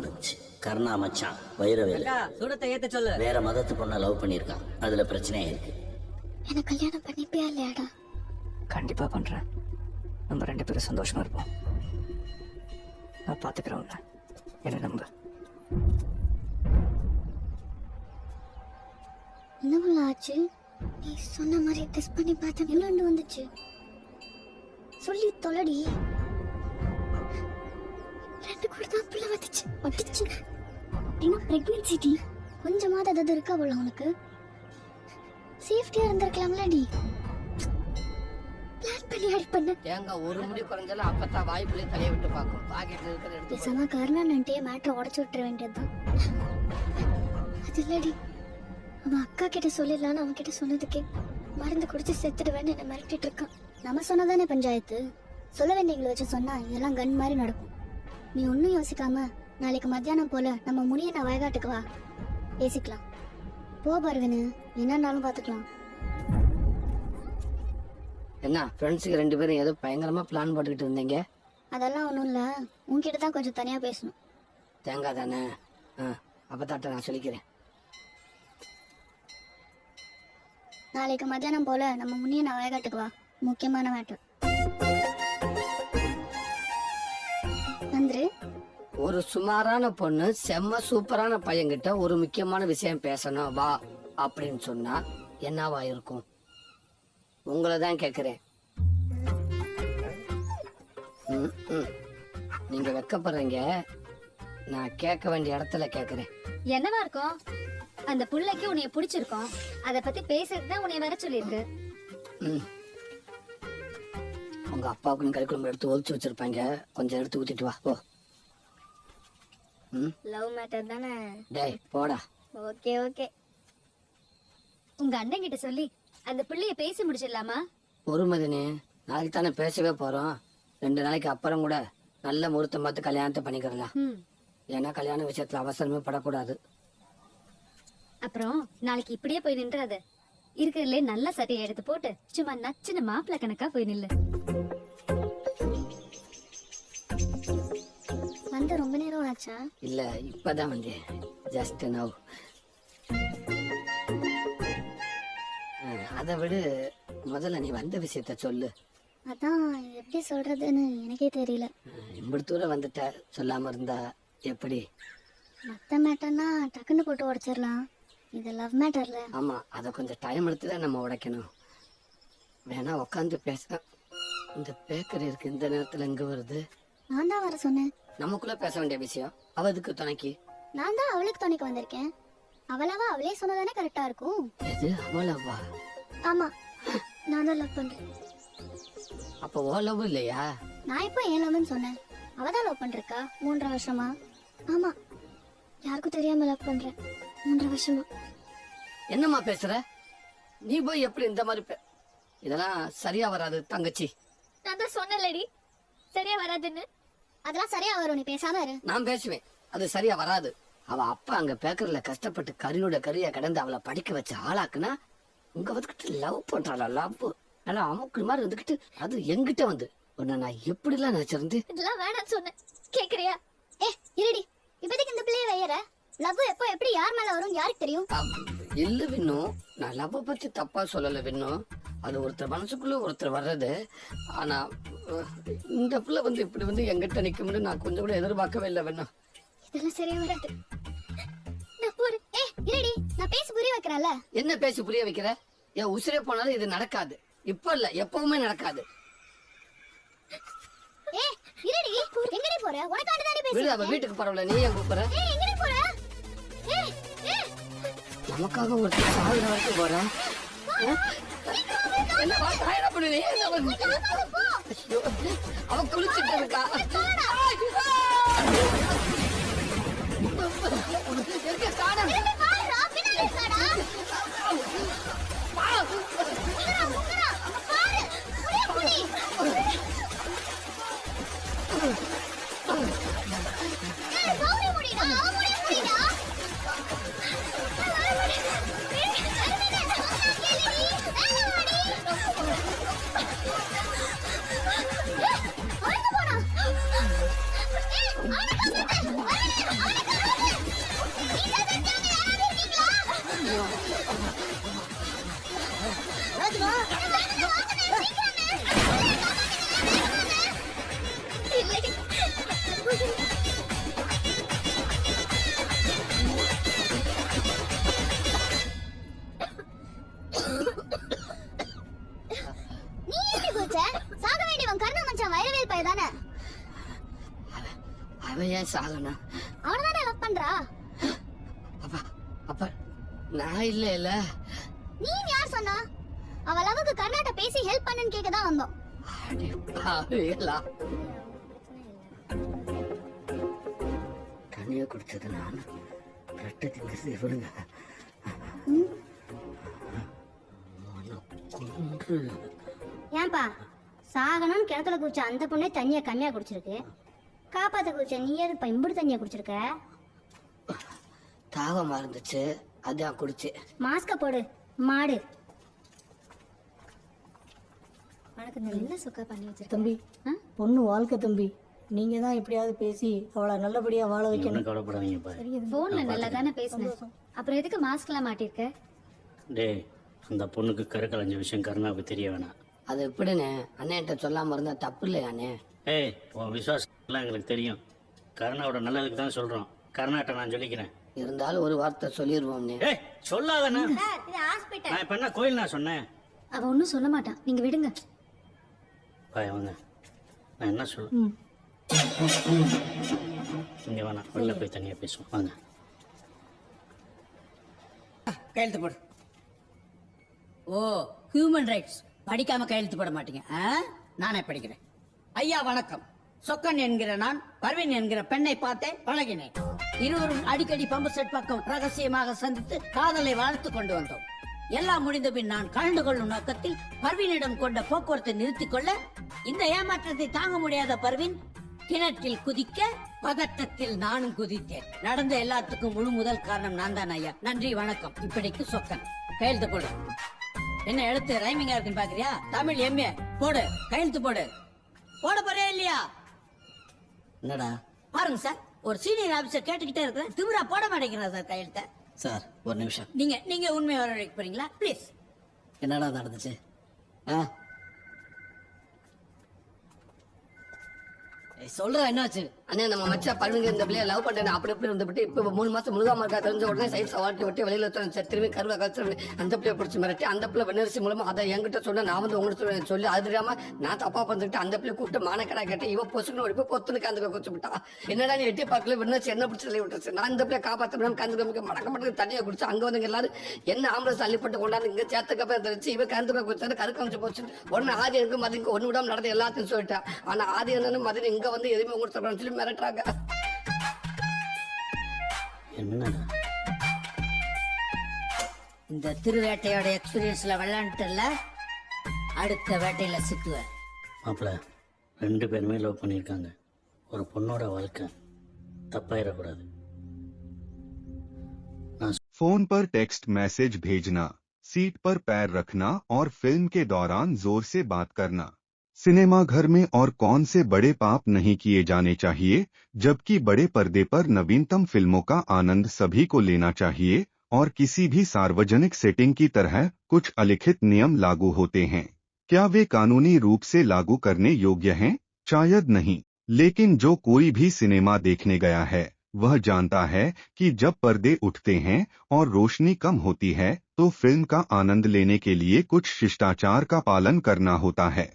வந்துச்சு. கர்ணா மச்சான் வைரவேலு சூடத்தை ஏத்த சொல்லு. வேற மதத்து பொண்ணை லவ் பண்ணியிருக்கான். அதுல பிரச்சனையா இருக்கு. எனக்கு கல்யாணம் பண்ணிப்பியா இல்லையாடா? கண்டிப்பா பண்றேன். நம்ம 2 பேரும் சந்தோஷமா இருப்போம். நான் பாத்துக்கிறேன் உன்னை. என்ன நம்ப. என்ன ஆச்சு? நீ சொன்ன மாதிரி டெஸ்ட் பண்ணி பார்த்தேன். என்ன வந்துச்சு சொல்லி தொலைடி. 2 கூட தான் பிள்ளை வந்துச்சு. வந்துச்சு அப்படின்னா பிரெக்னன்சி டி. கொஞ்சமாவது அது இருக்கா போல உனக்கு. சேஃப்டியா இருந்திருக்கலாம்லடி. பிளான் பண்ணி அடி பண்ண. தேங்காய் ஒரு முடி குறைஞ்சாலும் அப்பதான் வாய்ப்புலயே தலையை விட்டு பார்க்கும். பாக்கெட்ல இருக்கிற எடுத்து பேசாம கருணான்ட்டே மேட்டரை உடச்சு விட்டுற வேண்டியதுதான். அது இல்லடி, அவன் அக்கா கிட்ட சொல்லிடலான்னு அவன் கிட்ட சொன்னதுக்கே மருந்து குடிச்சு செத்துடுவேன்னு என்ன மிரட்டிட்டு இருக்கான். நம்ம சொன்னதானே பஞ்சாயத்து. சொல்ல வேண்டியங்களை வச்சு சொன்னா இதெல்லாம் கன் மாதிரி நடக்கும். நீ ஒன்னும் யோசிக்காம நாளைக்கு மத்தியானம் போல நம்ம முனிய நான் வயகாட்டுக்கு வா, பேசிக்கலாம். போ பாருங்கன்னு என்னன்னாலும் பாத்துக்கலாம். என்ன ஃப்ரெண்ட்ஸுக்கு 2 பேரும் ஏதோ பயங்கரமா பிளான் போட்டுக்கிட்டு இருந்தீங்க? அதெல்லாம் ஒன்றும் இல்லை, உன்கிட்ட தான் கொஞ்சம் தனியாக பேசணும். தேங்காய் தானே? அப்பத்தாட்ட நான் சொல்லிக்கிறேன். நாளைக்கு மத்தியானம் போல நம்ம முனிய நான் வயகாட்டுக்கு வா, முக்கியமான மேட்டர். நன்றி. ஒரு சுமாரான பொண்ணு செம்ம சூப்பரான பையன்கிட்ட ஒரு முக்கியமான விஷயம் பேசணும் வா அப்படின்னு சொன்னா என்னவா இருக்கும்? உங்களை தான் கேக்குறேன். நீங்க வெக்கப்படுறீங்க. நான் கேட்க வேண்டிய இடத்துல கேக்குறேன். என்னவா இருக்கும்? அந்த புள்ளைக்கு உன்னைய பிடிச்சிருக்கோம், அத பத்தி பேசுறதுதான் உன்னைய வர சொல்லிருக்கு. உங்க அப்பாவுக்கு கறிக்குழம்பு எடுத்து ஒழிச்சு வச்சிருப்பாங்க, கொஞ்சம் எடுத்து ஊத்திட்டு வா. ஓ லவ் மேட்டர் தானே? டேய் போடா. Okay okay. உங்க அண்ணன் கிட்ட சொல்லி அந்த பிள்ளைய பேசி முடிச்சிடலாமா? பொறுமதினே, நாளைக்கு தானே பேசவே போறோம். 2 நாளைக்கு அப்புறம் கூட நல்ல முகூர்த்தம் பார்த்து கல்யாணத்தை பண்ணிக்கிறலாம். ஏன்னா கல்யாண விஷயத்துல அவசரமே படக்கூடாது. அப்புறம் நாளைக்கு இப்படியே போய் நின்றாத. இருக்கிறதுல நல்ல சட்டையை எடுத்து போட்டு சும்மா நச்சுன்னு மாப்பிள்ள கணக்கா போய் நில்லு. வந்து ரொம்ப நேரம் ஆச்சா? இல்ல இப்பதான் வந்தேன். Just now. அதை விடு, முதல்ல நீ வந்த விஷயத்த சொல்லு. அதான் எப்படி சொல்றதுன்னு எனக்கே தெரியல. இப்படி தூரம் வந்துட்ட, சொல்லாம இருந்தா எப்படி? மத்த மேட்டர்னா டக்குன்னு போட்டு உடைச்சிடலாம், இது லவ் மேட்டர்ல. ஆமா, அத கொஞ்சம் டைம் எடுத்துதான் நம்ம உடைக்கணும். வேணா உக்காந்து பேச. இந்த பேக்கரி இருக்கு, இந்த நேரத்துல எங்க வருது? நான் தான் வர சொன்னேன். நமக்குள்ள பேச வேண்டிய விஷயம் அவதுக்கு துணைக்கு. நான் தான் அவளுக்கு துணைக்கு வந்திருக்கேன். அவளாவா அவளே சொன்னதானே கரெக்டா இருக்கும். எது அவளவா? ஆமா, நான் தான் லவ் பண்றேன். அப்ப ஓ லவ் இல்லையா? நான் இப்போ ஏன் லவ்னு சொன்னேன். அவதான் லவ் பண்றா 3 வருஷமா. ஆமா, யாருக்கும் தெரியாம லவ் பண்றேன் 3 வருஷமா. என்னம்மா பேசுற நீ? போய் எப்படி இந்த மாதிரி இதெல்லாம் சரியா வராது தங்கச்சி. நான் தான் சொன்னேன்லடி சரியா வராதுன்னு. அதெல்லாம் சரியா வரும், நீ பேசாம இரு. நான் பேசுவேன், அது சரியா வராது. அவ அப்பா அங்க பேக்கரில கஷ்டப்பட்டு கரியோட கரியா கிடந்து அவளை படிக்க வச்ச ஆளாக்குனா உங்க வந்துகிட்டு லவ் பண்றாளா? லவ் நல்லா அமுக்கு மாதிரி இருந்துகிட்டு அது எங்கிட்ட வந்து உன்னை நான் எப்படி எல்லாம் நினைச்சிருந்து. இதெல்லாம் வேணாம்னு சொன்னேன், கேக்குறியா? இருடி, இப்போதைக்கு இந்த பிள்ளைய வையற. லவ் எப்போ எப்படி யார் மேல வரும் யாருக்கு தெரியும்? இல்ல விண்ணும், நான் லவ் பத்தி தப்பா சொல்லல விண்ணும். அது ஒருத்தர் மனசுக்குள்ள ஒருத்தர் வர்றது. ஆனா இந்த பிள்ளை வந்து இப்படி வந்து எங்கிட்ட நிக்கும்னு நான் கொஞ்சம் கூட எதிர்பார்க்கவே இல்லை விண்ணும். இதெல்லாம் சரியா வராது. நான் போறேன். இருடி, நான் பேசி புரிய வைக்கிறேன்ல. என்ன பேசி புரிய வைக்கிற? என் உசிரே போனாலும் இது நடக்காது. இப்ப இல்ல, எப்பவுமே நடக்காது. இருடி, எங்கடி போற? உனக்காண்டி தானே பேசுறேன். விடு, அவ வீட்டுக்கு பரவாயில்ல, நீ எங்க போற? எங்கடி போற? நமக்காக ஒருத்தர் சாகுற வரைக்கும் போற. அவ குளிச்சுட்டு இருக்கா. ஏன் சாகணும்? அவனதானே லவ் பண்றா. அப்பா அப்ப நான் இல்ல. நீ யார் சொன்னா? அவ லவ்வுக்கு கர்நாட்ட பேசி ஹெல்ப் பண்ணுன்னு கேட்க தான் வந்தோம். அடி பாவிகளா. தனியா குடிச்சது நான், ரெட்டை திங்கிறது இவனுங்க. கொன்று ஏன்பா சாகணும்னு கிணத்துல குடிச்ச அந்த பொண்ணே தண்ணியா கம்மியா குடிச்சிருக்கு. காப்பாத்த குடிச்ச நீ எதுப்பா இம்புடு தண்ணியா குடிச்சிருக்க? தாகமா இருந்துச்சு, அதான் குடிச்சு. மாஸ்க போடு மாடு. என்ன சுக்கா பண்ணி வச்சிருக்க? தம்பி, பொண்ணு வாழ்க்கை தம்பி. நீங்க தான் எப்படியாவது பேசி அவளை நல்லபடியா வாழ வைக்கணும். ஒன்றும் கவலைப்படாதீங்க பாரு. போன்ல நல்லா தானே பேசினேன். அப்புறம் எதுக்கு மாஸ்க் எல்லாம் மாட்டிருக்க? டேய், அந்த பொண்ணுக்கு கரு கலைஞ்ச விஷயம் கருணாவுக்கு தெரிய வேணாம். அது எப்படின்னு அண்ணன்ட்ட சொல்லாம இருந்தா தப்பு இல்லையானே? ஏய், உன் விசுவாசம் எங்களுக்கு தெரியும். கருணாவோட நல்லதுக்கு தான் சொல்றோம். கருணாட்ட நான் சொல்லிக்கிறேன். இருந்தாலும் ஒரு வார்த்தை சொல்லிடுவோம்னே. ஏய், சொல்லாதண்ணா. இது ஹாஸ்பிட்டல். நான் இப்ப என்ன கோயில் நான் சொன்னேன்? அவ ஒன்னும் சொல்ல மாட்டான், நீங்க விடுங்க. பாய் வாங்க, நான் என்ன சொல்ல. இங்க வேணாம், வெளில போய் தனியா பேசுவோம் வாங்க. கையெழுத்து போடு. ஓ, ஹியூமன் ரைட்ஸ் படிக்காம கையெழுத்து போட மாட்டீங்க? நானே படிக்கிறேன். ஐயா வணக்கம். சொக்கன் என்கிற நான் பர்வீன் என்கிற பெண்ணை பார்த்தேன், பழகினேன். இருவரும் அடிக்கடி பம்பு செட் பக்கம் ரகசியமாக சந்தித்து காதலை வளர்த்து கொண்டு வந்தோம். எல்லாம் முடிந்த பின் நான் கலந்து கொள்ளும் நோக்கத்தில் பர்வீனிடம் கொண்ட போக்குவரத்தை நிறுத்திக் கொள்ள, இந்த ஏமாற்றத்தை தாங்க முடியாத பர்வீன் கிணற்றில் குதிக்க, பதட்டத்தில் நானும் குதித்தேன். நடந்த எல்லாத்துக்கும் முழு முதல் காரணம் நான் தான் ஐயா. நன்றி வணக்கம். இப்படிக்கு சொக்கன். கையெழுத்து போடு. என்ன எழுத்து ரைமிங்கா இருக்குன்னு பாக்குறியா? தமிழ் எம்ஏ போடு, கையெழுத்து போடு. போட போறியா இல்லையா? என்னடா பாருங்க சார், ஒரு சீனியர் ஆபீசர் கேட்டுக்கிட்டே இருக்கிறேன், திமிரா போட மாட்டேங்கிறா சார் கையெழுத்த. சார் ஒரு நிமிஷம். நீங்க உண்மை வர வைக்க போறீங்களா ப்ளீஸ்? என்னடா நடந்துச்சு? சொல்ற என்னாச்சு? அண்ணே, நம்ம மச்சா பழுங்க இந்த பிள்ளைய லவ் பண்ணேன் அப்படி எப்படி இருந்துட்டு இப்ப 3 மாசம் முழுகாம இருக்கா. தெரிஞ்ச உடனே சைட் சவாட்டி விட்டு வெளியில சார் திரும்பி கருவா கழிச்சு அந்த பிள்ளைய பிடிச்சி மிரட்டி அந்த பிள்ளை வெண்ணரிசி மூலமா அதை என்கிட்ட சொன்ன, நான் வந்து உங்களுக்கு சொல்லி அது தெரியாம நான் தப்பா பண்ணிட்டு அந்த பிள்ளை கூப்பிட்டு மானக்கடா கேட்டேன். இவ பொசுக்குன்னு ஓடி போய் பொத்துனுக்கு அந்த குச்சி விட்டா. என்னடா நீ எட்டி பார்க்கல வெண்ணரிசி என்ன பிடிச்சி சொல்லி விட்டுருச்சு. நான் இந்த பிள்ளைய காப்பாற்றணும் கந்துக்க மடக்க மடக்க தண்ணியை குடிச்சு அங்க வந்து எல்லாரும் என்ன ஆம்பளை அள்ளிப்பட்டு கொண்டாந்து இங்க சேர்த்துக்கப்ப தெரிஞ்சு இவ கந்துக்க குடிச்சாரு கருக்கு அமைச்சு போச்சு. உடனே ஆதி எனக்கு மதிக்கு ஒண்ணு விடாம நடந்த எல்லாத்தையும் சொல்லிட்டேன். ஆனா ஆதி என்னன்னு மதியம் இங்க வந்து எதுவுமே உங்களுக்கு சொல்லி மிரட்டுறாங்க. என்னடா இந்த திருவேட்டையோட எக்ஸ்பீரியன்ஸ்ல விளையாண்டுல அடுத்த வேட்டையில சிக்குவேன். மாப்பிள்ள, 2 பேருமே லவ் பண்ணியிருக்காங்க. ஒரு பொண்ணோட வாழ்க்கை தப்பாயிடக்கூடாது. फोन पर टेक्स्ट मैसेज भेजना, सीट पर पैर रखना और फिल्म के दौरान जोर से बात करना। सिनेमा घर में और कौन से बड़े पाप नहीं किए जाने चाहिए, जबकि बड़े पर्दे पर नवीनतम फिल्मों का आनंद सभी को लेना चाहिए और किसी भी सार्वजनिक सेटिंग की तरह कुछ अलिखित नियम लागू होते हैं। क्या वे कानूनी रूप से लागू करने योग्य हैं? शायद नहीं, लेकिन जो कोई भी सिनेमा देखने गया है वह जानता है कि जब पर्दे उठते हैं और रोशनी कम होती है तो फिल्म का आनंद लेने के लिए कुछ शिष्टाचार का पालन करना होता है।